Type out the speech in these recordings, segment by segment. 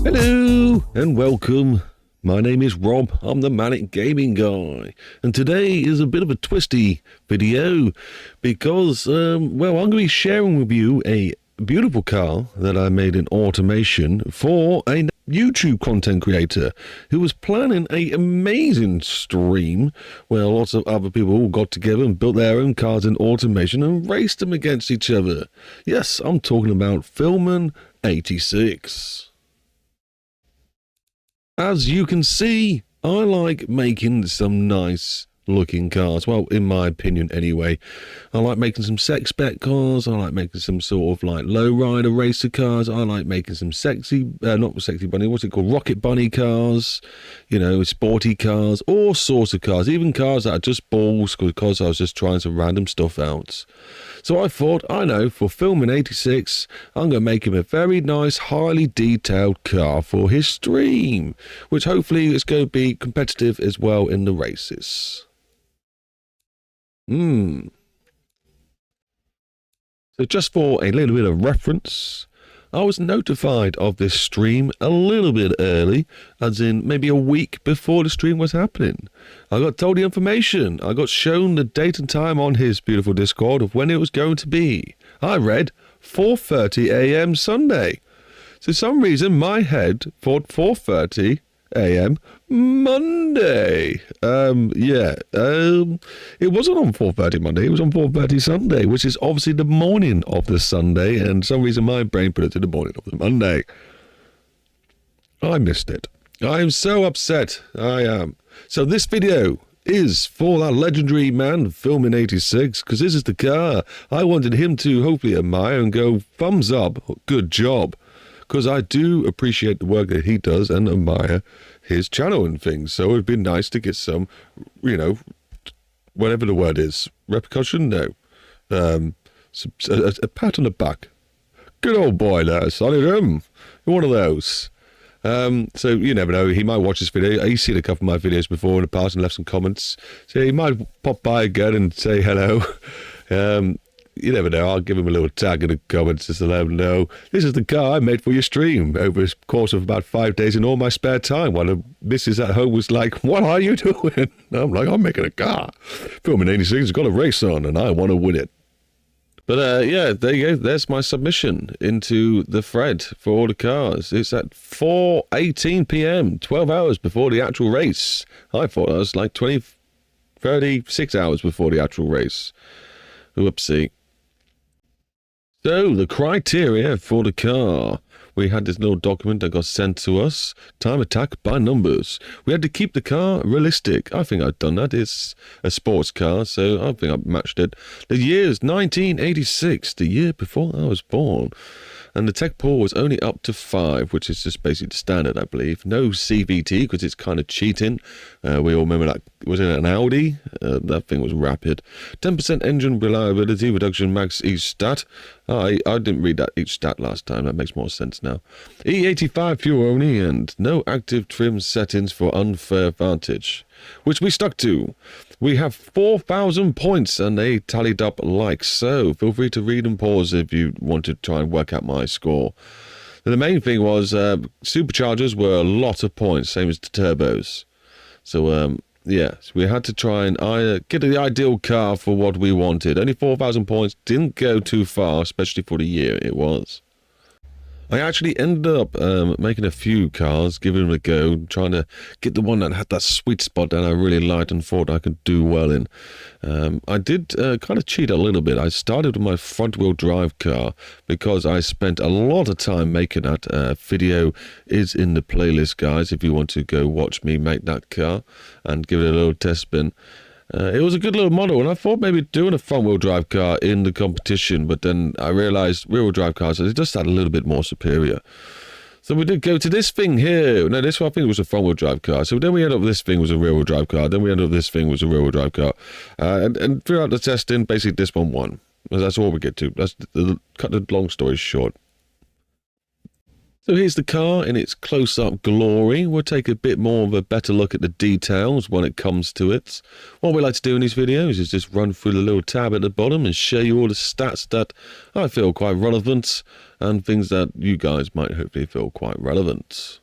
Hello and welcome. My name is Rob, I'm the Manic Gaming Guy, and today is a bit of a twisty video because, I'm going to be sharing with you a beautiful car that I made in automation for a YouTube content creator who was planning an amazing stream where lots of other people all got together and built their own cars in automation and raced them against each other. Yes, I'm talking about BeamNG.Drive. As you can see, I like making some nice looking cars. Well, in my opinion anyway. I like making some sex spec cars. I like making some sort of like lowrider racer cars. I like making some sexy, not sexy bunny, what's it called? Rocket bunny cars, you know, sporty cars, all sorts of cars, even cars that are just balls because I was just trying some random stuff out. So I thought, I know, for BeamNG.Drive, I'm going to make him a very nice, highly detailed car for his stream, which hopefully is going to be competitive as well in the races. So just for a little bit of reference, I was notified of this stream a little bit early, as in maybe a week before the stream was happening. I got told the information. I got shown the date and time on his beautiful Discord of when it was going to be. I read 4:30 a.m. Sunday. For some reason, my head thought 4:30 a.m. Monday. It wasn't on 4:30 Monday, it was on 4:30 Sunday, which is obviously the morning of the Sunday, and for some reason my brain put it to the morning of the Monday. I missed it. I am so upset. I am. So this video is for that legendary man BeamNG.Drive, because this is the car I wanted him to hopefully admire and go, thumbs up, good job. Because I do appreciate the work that he does and admire his channel and things. So it'd be nice to get some, you know, whatever the word is, repercussion, no. A pat on the back. Good old boy there, solid him. One of those. So you never know, he might watch this video. He's seen a couple of my videos before in the past and left some comments. So he might pop by again and say hello. You never know, I'll give him a little tag in the comments just to let him know, this is the car I made for your stream over the course of about 5 days in all my spare time, while the missus at home was like, what are you doing? And I'm like, I'm making a car. BeamNG.Drive has got a race on and I want to win it. But yeah, there you go, there's my submission into the thread for all the cars. It's at 4:18 p.m, 12 hours before the actual race. I thought it was like 36 hours before the actual race. Whoopsie. So, the criteria for the car. We had this little document that got sent to us. Time attack by numbers. We had to keep the car realistic. I think I've done that. It's a sports car, so I think I've matched it. The year is 1986, the year before I was born. And the tech pool was only up to 5, which is just basically the standard, I believe. No CVT, because it's kind of cheating. We all remember that. Was it an Audi? That thing was rapid. 10% engine reliability, reduction max each stat. I didn't read that each stat last time. That makes more sense now. E85 fuel only, and no active trim settings for unfair advantage, which we stuck to. We have 4,000 points, and they tallied up like so. Feel free to read and pause if you want to try and work out my score. And the main thing was superchargers were a lot of points, same as the turbos. So, yeah, so we had to try and get the ideal car for what we wanted. Only 4,000 points, didn't go too far, especially for the year it was. I actually ended up making a few cars, giving them a go, trying to get the one that had that sweet spot that I really liked and thought I could do well in. I did kind of cheat a little bit. I started with my front-wheel drive car because I spent a lot of time making that. Video is in the playlist, guys, if you want to go watch me make that car and give it a little test spin. It was a good little model, and I thought maybe doing a front-wheel drive car in the competition, but then I realised rear-wheel drive cars, they just had a little bit more superior. So we did go to this thing here. No, this one I think was a front-wheel drive car. So then we ended up with this thing was a rear-wheel drive car. Then we ended up with this thing was a rear-wheel drive car. And throughout the testing, basically this one won. That's all we get to. Cut the long story short. So here's the car in its close-up glory. We'll take a bit more of a better look at the details when it comes to it. What we like to do in these videos is just run through the little tab at the bottom and show you all the stats that I feel quite relevant and things that you guys might hopefully feel quite relevant.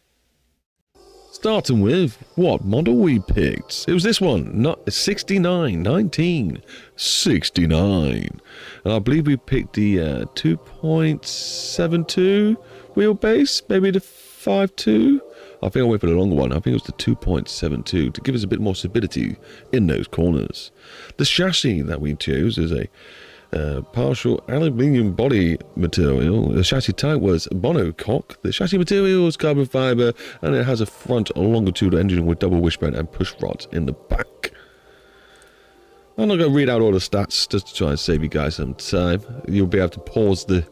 Starting with what model we picked. It was this one, not 69, 1969. And I believe we picked the 2.72 wheelbase, maybe the 5.2. I think I went for the longer one. I think it was the 2.72 to give us a bit more stability in those corners. The chassis that we chose is a partial aluminium body material. The chassis type was monocoque. The chassis material is carbon fiber, and it has a front longitudinal engine with double wishbone and push rods in the back. I'm not going to read out all the stats just to try and save you guys some time. You'll be able to pause the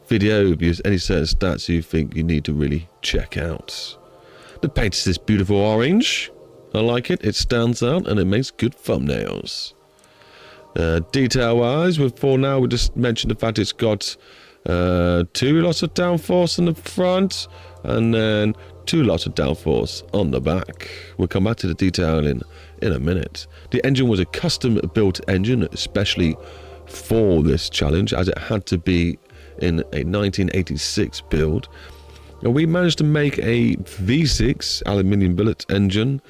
video if there's any certain stats you think you need to really check out. The paint is this beautiful orange. I like it. It stands out and it makes good thumbnails. Detail wise, for now we just mentioned the fact it's got 2 lots of downforce in the front and then 2 lots of downforce on the back. We'll come back to the detail in a minute. The engine was a custom built engine especially for this challenge, as it had to be in a 1986 build. And we managed to make a V6 aluminium billet engine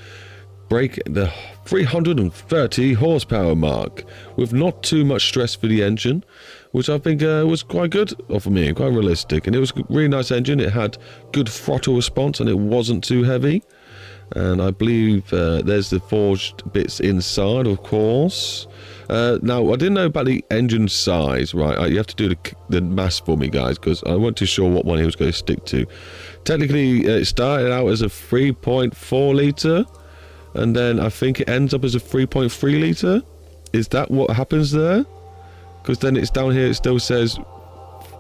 break the 330 horsepower mark with not too much stress for the engine, which I think was quite good for me, quite realistic. And it was a really nice engine. It had good throttle response and it wasn't too heavy. And I believe there's the forged bits inside, of course. Now, I didn't know about the engine size, right? You have to do the maths for me, guys, because I wasn't too sure what one he was going to stick to. Technically, it started out as a 3.4 litre. And then I think it ends up as a 3.3 litre. Is that what happens there? Because then it's down here, it still says,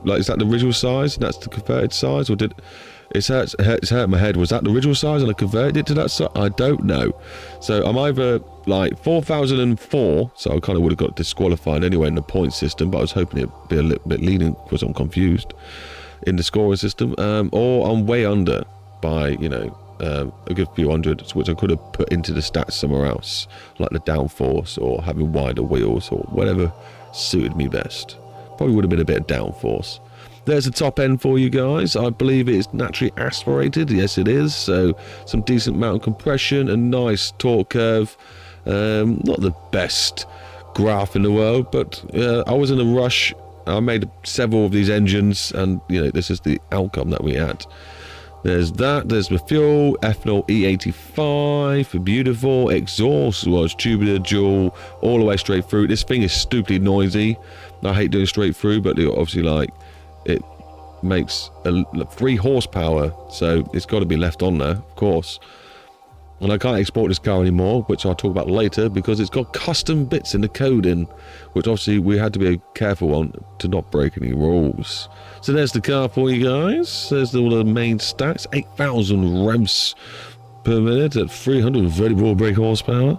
like, is that the original size? And that's the converted size? Or did it's hurt my head. Was that the original size and I converted it to that size? I don't know. So I'm either like 4004, so I kind of would have got disqualified anyway in the point system, but I was hoping it'd be a little bit lenient because I'm confused in the scoring system, or I'm way under by, you know, a good few hundred, which I could have put into the stats somewhere else, like the downforce or having wider wheels or whatever suited me best. Probably would have been a bit of downforce. There's the top end for you guys. I believe it's naturally aspirated. Yes, it is. So some decent amount of compression, a nice torque curve. Not the best graph in the world, but I was in a rush. I made several of these engines, and you know, this is the outcome that we had. There's that, there's the fuel, ethanol E85, beautiful, exhaust was tubular dual, all the way straight through. This thing is stupidly noisy. I hate doing straight through, but obviously, like, it makes 3 horsepower, so it's got to be left on there, of course. And I can't export this car anymore, which I'll talk about later, because it's got custom bits in the coding, which obviously we had to be careful on to not break any rules. So there's the car for you guys. There's all the main stats. 8,000 revs per minute at 334 brake horsepower,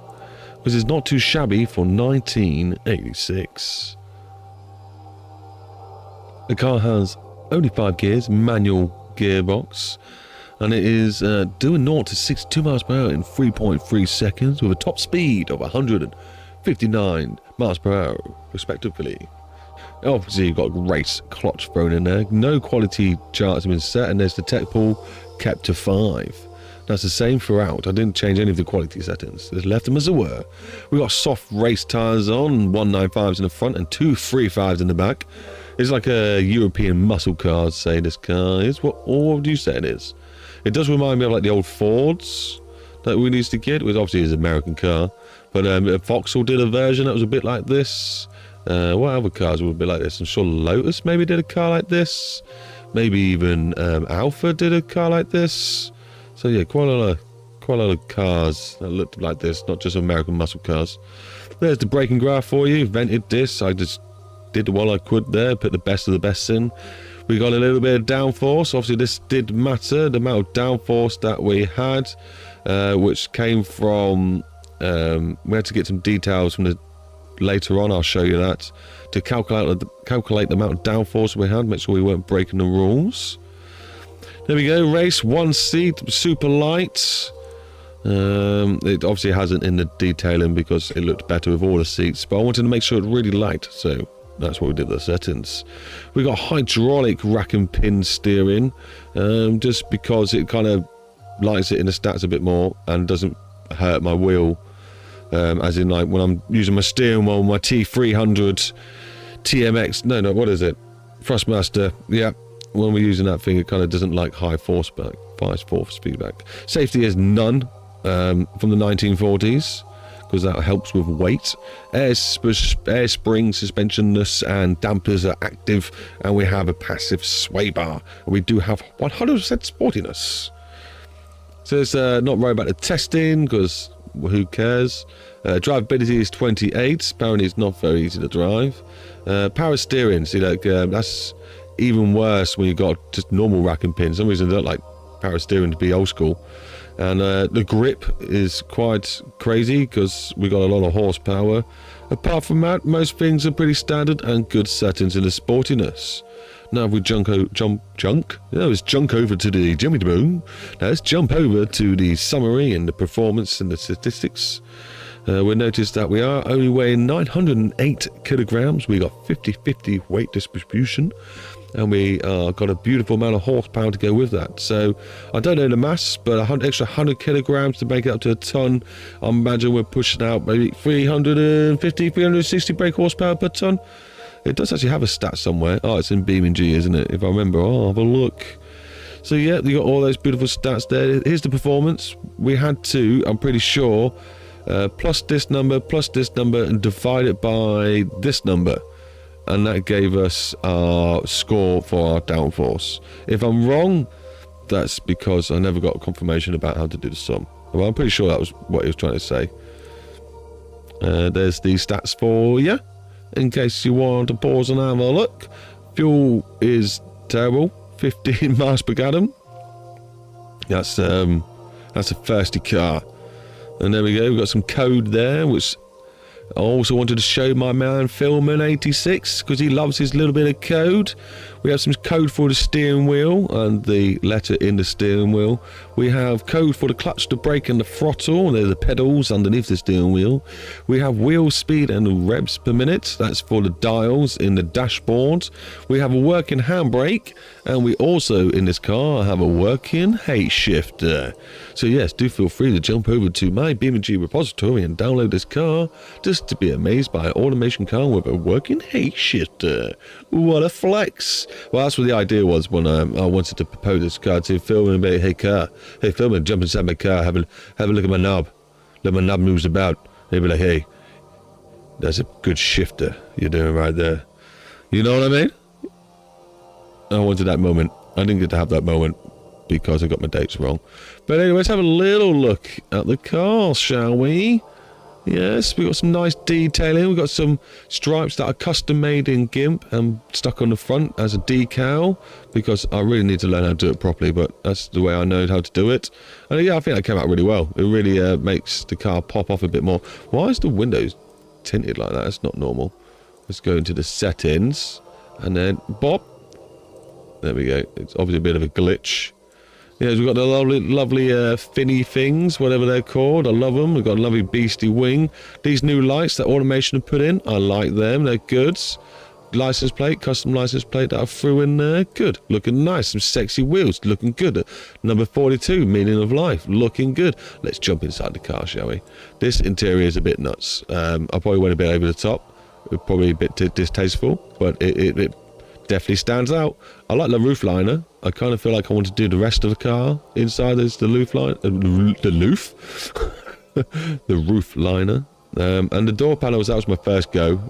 which is not too shabby for 1986. The car has only 5 gears, manual gearbox, and it is doing 0 to 62 miles per hour in 3.3 seconds with a top speed of 159 miles per hour, respectively. Obviously, you've got a race clutch thrown in there. No quality charts have been set, and there's the tech pool kept to 5. That's the same throughout. I didn't change any of the quality settings. Just left them as they were. We got soft race tyres on, 195s in the front and 2 35s in the back. It's like a European muscle car, I'd say this car is. What would you say it is? It does remind me of like the old Fords that we used to get, which obviously is an American car. But Vauxhall did a version that was a bit like this. What other cars would be like this? I'm sure Lotus maybe did a car like this. Maybe even Alfa did a car like this. So yeah, quite a lot of cars that looked like this, not just American muscle cars. There's the braking graph for you. Vented this. I just did what I could there, put the best of the best in. We got a little bit of downforce. Obviously, this did matter, the amount of downforce that we had, which came from. We had to get some details from the. Later on, I'll show you that to calculate the amount of downforce we had. Make sure we weren't breaking the rules. There we go, race, 1 seat, super light. It obviously hasn't in the detailing because it looked better with all the seats, but I wanted to make sure it really light, so that's what we did the settings. We got hydraulic rack and pin steering, just because it kind of lights it in the stats a bit more and doesn't hurt my wheel, as in like when I'm using my steering wheel, my T300 TMX, no, what is it? Thrustmaster, yeah. When we're using that thing, it kind of doesn't like high force feedback. Safety is none, from the 1940s, because that helps with weight. Air spring, suspensionless, and dampers are active, and we have a passive sway bar. We do have 100% sportiness. So it's not worried about the testing, because who cares? Drivability is 28. Apparently it's not very easy to drive. Power steering, see, like that's even worse when you got just normal rack and pin. For some reason I don't like power steering to be old school. And the grip is quite crazy because we got a lot of horsepower. Apart from that, most things are pretty standard and good settings in the sportiness. Now if we jump over to the Jimmy Boom. Now let's jump over to the summary and the performance and the statistics. We noticed that we are only weighing 908 kilograms. We got 50-50 weight distribution, and we got a beautiful amount of horsepower to go with that. So I don't know the mass, but extra 100 kilograms to make it up to a ton. I imagine we're pushing out maybe 350, 360 brake horsepower per ton. It does actually have a stat somewhere. Oh, it's in BeamNG, isn't it? If I remember. Oh, have a look. So yeah, you got all those beautiful stats there. Here's the performance. We had to, I'm pretty sure, plus this number, and divide it by this number. And that gave us our score for our downforce. If I'm wrong, that's because I never got confirmation about how to do the sum. Well, I'm pretty sure that was what he was trying to say. There's the stats for you, in case you want to pause and have a look. Fuel is terrible, 15 miles per gallon. That's a thirsty car. And there we go, we've got some code there, which I also wanted to show my man Philman86 because he loves his little bit of code. We have some code for the steering wheel and the letter in the steering wheel. We have code for the clutch, the brake and the throttle. They're the pedals underneath the steering wheel. We have wheel speed and the revs per minute. That's for the dials in the dashboard. We have a working handbrake, and we also in this car have a working height shifter. So yes, do feel free to jump over to my BeamNG repository and download this car just to be amazed by an automation car with a working height shifter. What a flex. Well, that's what the idea was when I wanted to propose this car to Philman and be, hey Philman, jump inside my car, have a look at my knob. Let my knob moves about. He'd be like, hey, that's a good shifter you're doing right there. You know what I mean? I wanted that moment. I didn't get to have that moment because I got my dates wrong. But anyway, let's have a little look at the car, shall we? Yes, we've got some nice detailing. We've got some stripes that are custom made in GIMP and stuck on the front as a decal, because I really need to learn how to do it properly, but that's the way I know how to do it. And yeah, I think that came out really well. It really makes the car pop off a bit more. Why is the windows tinted like that? It's not normal. Let's go into the settings and then bop. There we go. It's obviously a bit of a glitch. Yeah, we've got the lovely finny things, whatever they're called. I love them. We've got a lovely beastie wing. These new lights that automation have put in, I like them. They're good. License plate, custom license plate that I threw in there. Good. Looking nice. Some sexy wheels. Looking good. Number 42, meaning of life. Looking good. Let's jump inside the car, shall we? This interior is a bit nuts. I probably went a bit over the top. Probably a bit distasteful, but it definitely stands out. I like the roof liner. I kind of feel like I want to do the rest of the car inside. There's the roof line, the roof liner, and the door panels. That was my first go.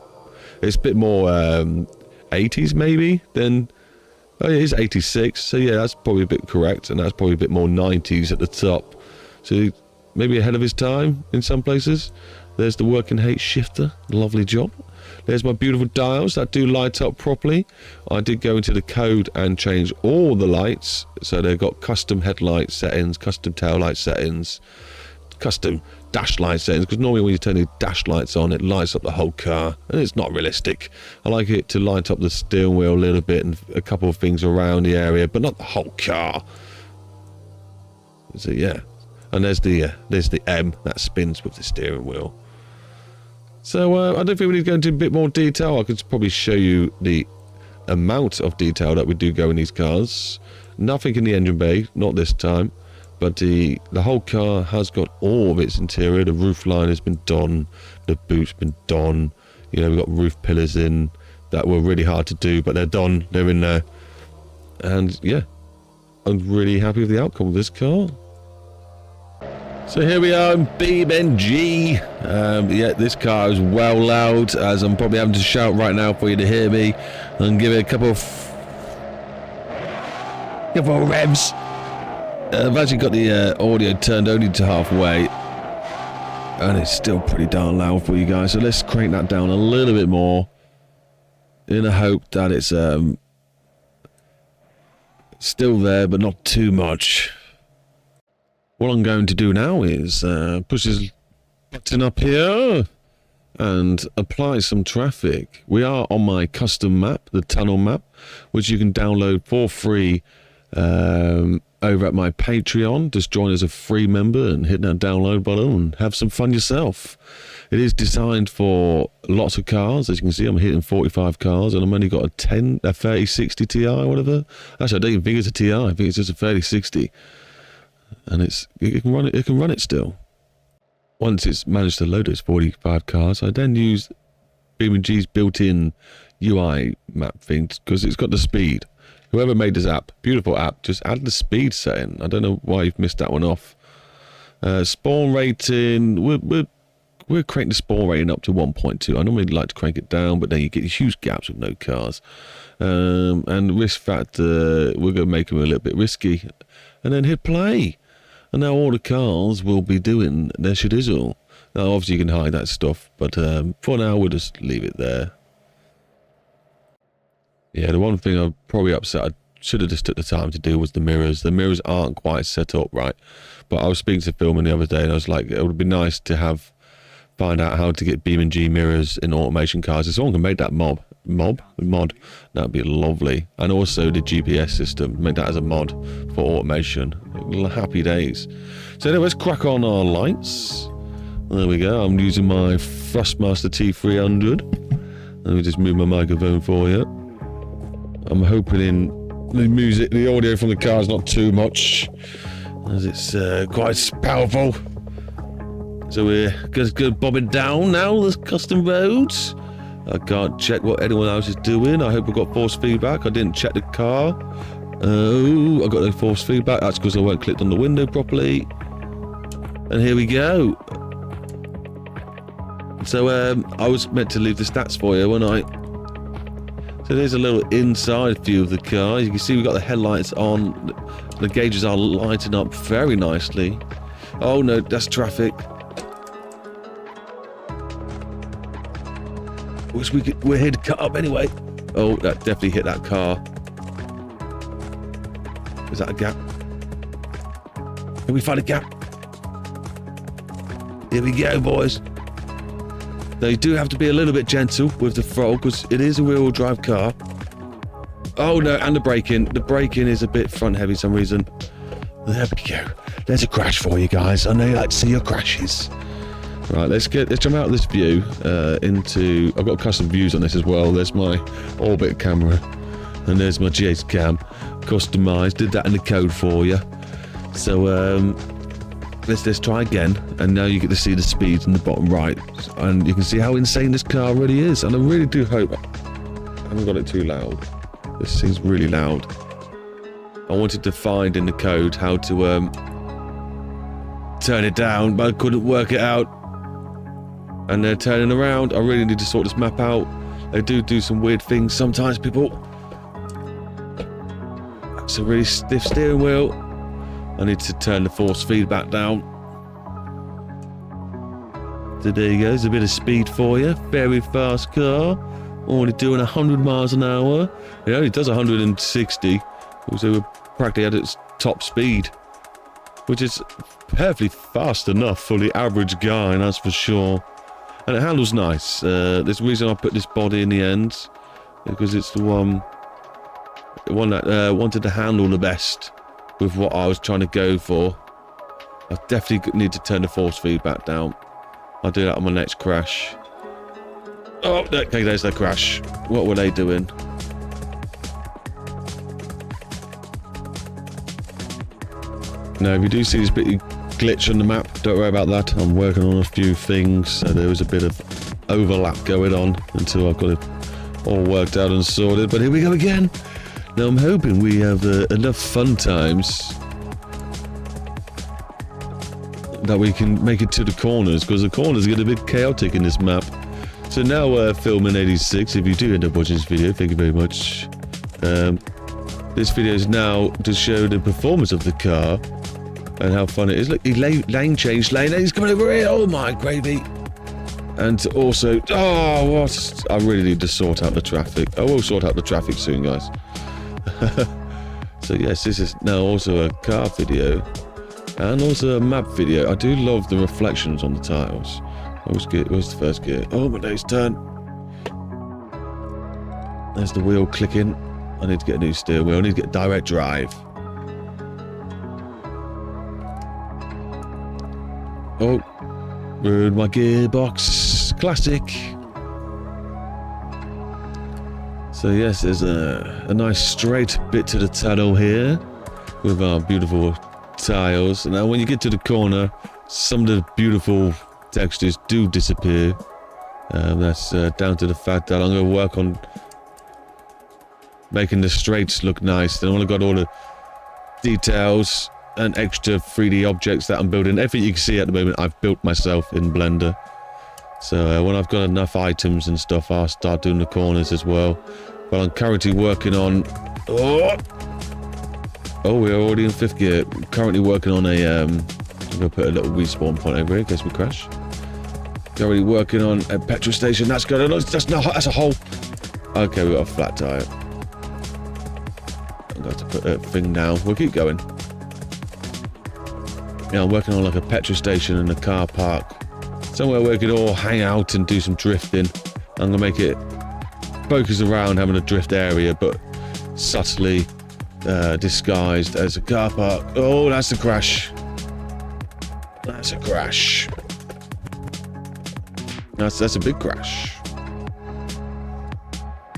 It's a bit more 80s maybe than. Oh, it is 86. So yeah, that's probably a bit correct, and that's probably a bit more 90s at the top. So maybe ahead of his time in some places. There's the working height shifter. Lovely job. There's my beautiful dials that do light up properly. I did go into the code and change all the lights. So they've got custom headlight settings, custom tail light settings, custom dash light settings. Because normally when you turn the dash lights on, it lights up the whole car. And it's not realistic. I like it to light up the steering wheel a little bit and a couple of things around the area, but not the whole car. So yeah, and there's the M that spins with the steering wheel. So I don't think we need to go into a bit more detail. I could probably show you the amount of detail that we do go in these cars. Nothing in the engine bay, not this time, but the whole car has got all of its interior. The roof line has been done, the boot's been done. You know, we've got roof pillars in that were really hard to do, but they're done, they're in there. And yeah, I'm really happy with the outcome of this car. So here we are in BeamNG. Yeah, this car is well loud, as I'm probably having to shout right now for you to hear me, and give it a couple of revs. I've actually got the audio turned only to halfway, and it's still pretty darn loud for you guys. So let's crank that down a little bit more, in a hope that it's still there, but not too much. What I'm going to do now is push this button up here and apply some traffic. We are on my custom map, the tunnel map, which you can download for free over at my Patreon. Just join as a free member and hit that download button and have some fun yourself. It is designed for lots of cars. As you can see, I'm hitting 45 cars, and I've only got a 3060 Ti or whatever. Actually, I don't even think it's a Ti. I think it's just a 3060. And it can run it still. Once it's managed to load those 45 cars, I then use BeamNG's built-in UI map thing, because it's got the speed. Whoever made this app, beautiful app, just add the speed setting. I don't know why you've missed that one off. Spawn rating, we're cranking the spawn rating up to 1.2. I normally like to crank it down, but then you get huge gaps with no cars. And risk factor, we're going to make them a little bit risky. And then hit play. And now all the cars will be doing their shidizzle. Now obviously you can hide that stuff, but for now we'll just leave it there. Yeah, the one thing I'm probably upset I should have just took the time to do was the mirrors. The mirrors aren't quite set up right. But I was speaking to Philman the other day, and I was like, it would be nice to find out how to get BeamNG mirrors in automation cars. If someone can make that mod, that'd be lovely. And also the GPS system, make that as a mod for automation. Happy days. So anyway, let's crack on our lights. There we go. I'm using my Thrustmaster T300. Let me just move my microphone for you. I'm hoping the audio from the car is not too much, as it's quite powerful. So we're just go bobbing down now the custom roads. I can't check what anyone else is doing. I hope we've got force feedback. I didn't check the car. Oh, I got no force feedback. That's because I weren't clicked on the window properly. And here we go. So I was meant to leave the stats for you, wasn't I? So there's a little inside view of the car. You can see we've got the headlights on. The gauges are lighting up very nicely. Oh no, that's traffic. Wish we're here to cut up anyway. Oh, that definitely hit that car. Is that a gap? Can we find a gap? Here we go, boys. Now you do have to be a little bit gentle with the throttle, because it is a rear-wheel drive car. Oh no, and the braking. The braking is a bit front heavy for some reason. There we go. There's a crash for you guys. I know you like to see your crashes. Right, let's jump out of this view into. I've got custom views on this as well. There's my orbit camera, and there's my GH cam, customized. Did that in the code for you. So let's try again, and now you get to see the speeds in the bottom right, and you can see how insane this car really is. And I really do hope I haven't got it too loud. This seems really loud. I wanted to find in the code how to turn it down, but I couldn't work it out. And they're turning around. I really need to sort this map out. They do some weird things sometimes, people. It's a really stiff steering wheel. I need to turn the force feedback down. So there you go, there's a bit of speed for you. Very fast car. Only doing 100 miles an hour. It only does 160. So we're practically at its top speed, which is perfectly fast enough for the average guy, that's for sure. And it handles nice. There's a reason I put this body in the end, because it's the one that wanted to handle the best with what I was trying to go for. I definitely need to turn the force feedback down. I'll do that on my next crash. Oh, okay, there's the crash. What were they doing? Now, if you do see this bit of glitch on the map, don't worry about that. I'm working on a few things, so there was a bit of overlap going on until I've got it all worked out and sorted. But here we go again. Now, I'm hoping we have enough fun times that we can make it to the corners, because the corners get a bit chaotic in this map. So now, filming 86, if you do end up watching this video, thank you very much. This video is now to show the performance of the car and how fun it is. Look, he lane changed lane, and he's coming over here. Oh my gravy. And also, oh, what? I really need to sort out the traffic. I will sort out the traffic soon, guys. So yes, this is now also a car video and also a map video. I do love the reflections on the tiles. Where's the first gear? Oh, my day's turn. There's the wheel clicking. I need to get a new steering wheel. I need to get direct drive. Oh, ruined my gearbox. Classic. So yes, there's a nice straight bit to the tunnel here with our beautiful tiles. Now when you get to the corner, some of the beautiful textures do disappear. That's down to the fact that I'm going to work on making the straights look nice. Then when I've got all the details and extra 3D objects that I'm building, everything you can see at the moment I've built myself in Blender. So when I've got enough items and stuff, I'll start doing the corners as well. But I'm currently working on... Oh, we're already in 5th gear. I'm currently working on a... I'm going to put a little respawn point over here in case we crash. Currently working on a petrol station. That's good. That's a hole. Okay, we've got a flat tire. I'm going to put a thing down. We'll keep going. Yeah, I'm working on like a petrol station and a car park. Somewhere where we could all hang out and do some drifting. I'm going to make it focus around having a drift area, but subtly disguised as a car park. Oh, that's a crash. That's a crash. That's a big crash.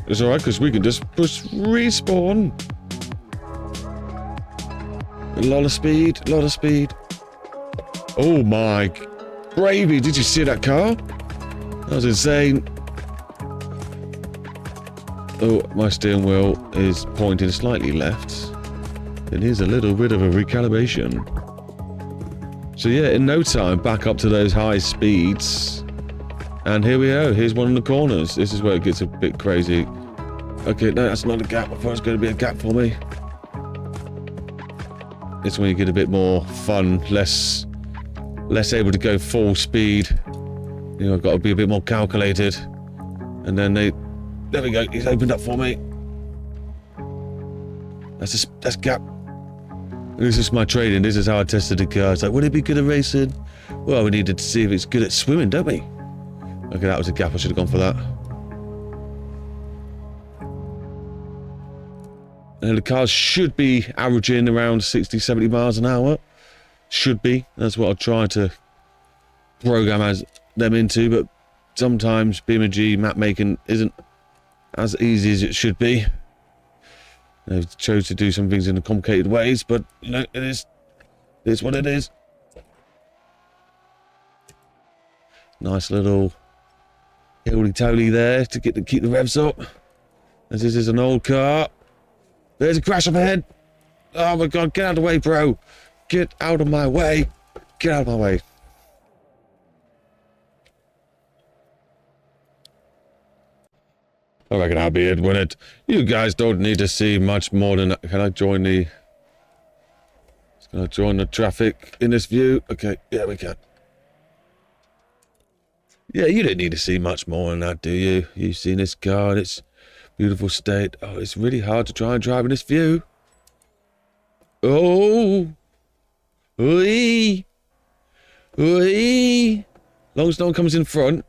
It's alright, because we can just push respawn. A lot of speed, a lot of speed. Oh my gravy, did you see that car? That was insane. Oh, my steering wheel is pointing slightly left. It needs a little bit of a recalibration. So yeah, in no time, back up to those high speeds. And here we go, here's one of the corners. This is where it gets a bit crazy. Okay, no, that's not a gap. I thought it was going to be a gap for me. It's when you get a bit more fun, less able to go full speed. You know, I've got to be a bit more calculated. And then there we go, he's opened up for me. That's gap. This is my training, this is how I tested the car. It's like, would it be good at racing? Well, we needed to see if it's good at swimming, don't we? Okay, that was a gap, I should have gone for that. And the cars should be averaging around 60, 70 miles an hour. Should be. That's what I try to program them into, but sometimes BeamNG map making isn't as easy as it should be. They've chose to do some things in complicated ways, but you know, it is what it is. Nice little hilly-toly there to keep the revs up. As this is an old car. There's a crash up ahead. Oh my god, get out of the way, bro. Get out of my way. Get out of my way. I reckon I'll be it when it. You guys don't need to see much more than that. Can I join the... Can I join the traffic in this view? Okay, yeah, we can. Yeah, you don't need to see much more than that, do you? You've seen this car in its beautiful state. Oh, it's really hard to try and drive in this view. Oh! Oi! Oi! Long as no one comes in front,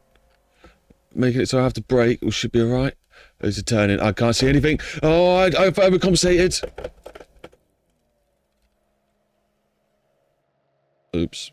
making it so I have to brake, we should be alright. There's a turn in. I can't see anything. Oh, I've overcompensated. Oops.